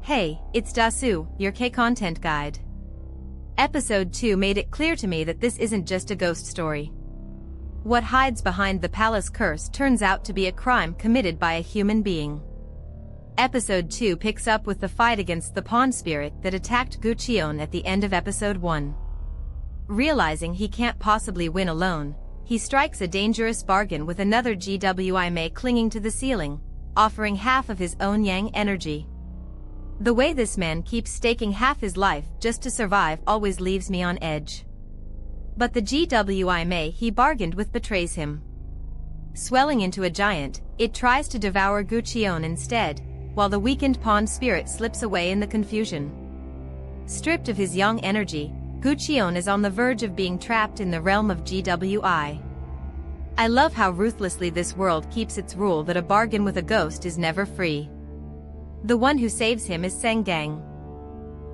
Hey, it's Dasu, your K-content guide. Episode 2 made it clear to me that this isn't just a ghost story. What hides behind the palace curse turns out to be a crime committed by a human being. Episode 2 picks up with the fight against the pond spirit that attacked Gucheon at the end of Episode 1. Realizing he can't possibly win alone, he strikes a dangerous bargain with another GWI clinging to the ceiling, offering half of his own yang energy. The way this man keeps staking half his life just to survive always leaves me on edge. But the GWI he bargained with betrays him. Swelling into a giant, it tries to devour Gucheon instead, while the weakened pond spirit slips away in the confusion. Stripped of his yang energy, Gucheon is on the verge of being trapped in the realm of GWI. I love how ruthlessly this world keeps its rule that a bargain with a ghost is never free. The one who saves him is Sanggang.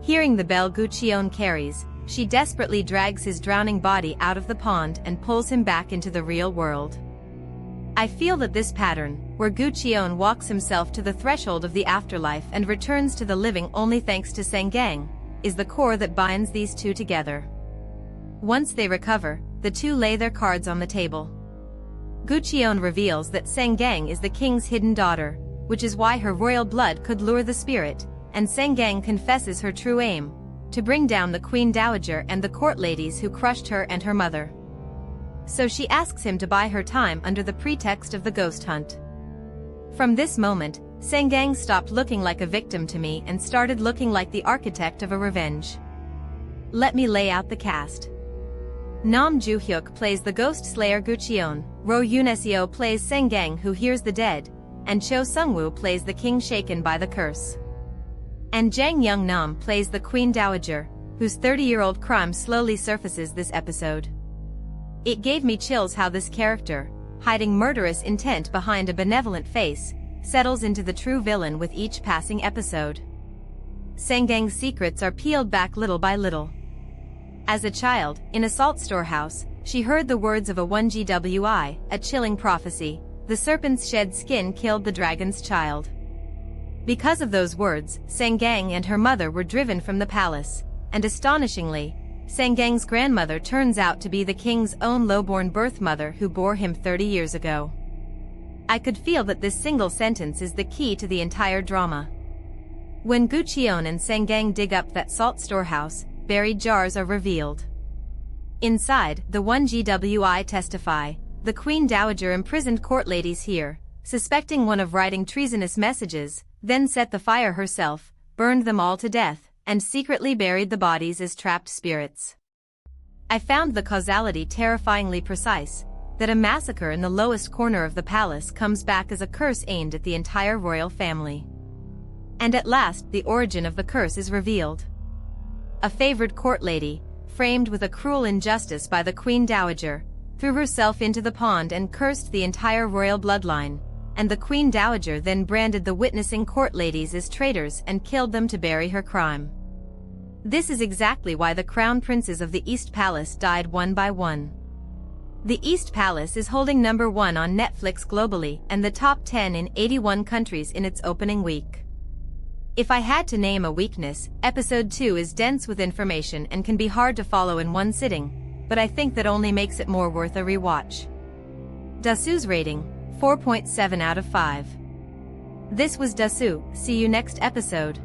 Hearing the bell Gucheon carries, she desperately drags his drowning body out of the pond and pulls him back into the real world. I feel that this pattern, where Gucheon walks himself to the threshold of the afterlife and returns to the living only thanks to Sanggang, is the core that binds these two together. Once they recover, the two lay their cards on the table. Gucheon reveals that Sanggang is the king's hidden daughter, which is why her royal blood could lure the spirit, and Sanggang confesses her true aim, to bring down the Queen Dowager and the court ladies who crushed her and her mother. So she asks him to buy her time under the pretext of the ghost hunt. From this moment, Sanggang stopped looking like a victim to me and started looking like the architect of a revenge. Let me lay out the cast. Nam Joo-hyuk plays the ghost slayer Gucheon, Ro Yuneseo plays Sanggang who hears the dead, and Cho Sungwoo plays the king shaken by the curse. And Jang Young-nam plays the Queen Dowager, whose 30-year-old crime slowly surfaces this episode. It gave me chills how this character, hiding murderous intent behind a benevolent face, settles into the true villain with each passing episode. Sanggang's secrets are peeled back little by little. As a child, in a salt storehouse, she heard the words of a 1GWI, a chilling prophecy: the serpent's shed skin killed the dragon's child. Because of those words, Sanggang and her mother were driven from the palace, and astonishingly, Sanggang's grandmother turns out to be the king's own lowborn birth mother who bore him 30 years ago. I could feel that this single sentence is the key to the entire drama. When Gucheon and Sanggang dig up that salt storehouse, buried jars are revealed. Inside, the 1GWI testify: the Queen Dowager imprisoned court ladies here, suspecting one of writing treasonous messages, then set the fire herself, burned them all to death, and secretly buried the bodies as trapped spirits. I found the causality terrifyingly precise, that a massacre in the lowest corner of the palace comes back as a curse aimed at the entire royal family. And at last the origin of the curse is revealed. A favored court lady, framed with a cruel injustice by the Queen Dowager, threw herself into the pond and cursed the entire royal bloodline, and the Queen Dowager then branded the witnessing court ladies as traitors and killed them to bury her crime. This is exactly why the crown princes of the East Palace died one by one. The East Palace is holding number 1 on Netflix globally and the top 10 in 81 countries in its opening week. If I had to name a weakness, Episode 2 is dense with information and can be hard to follow in one sitting, but I think that only makes it more worth a rewatch. Dasu's rating, 4.7 out of 5. This was Dasu, see you next episode.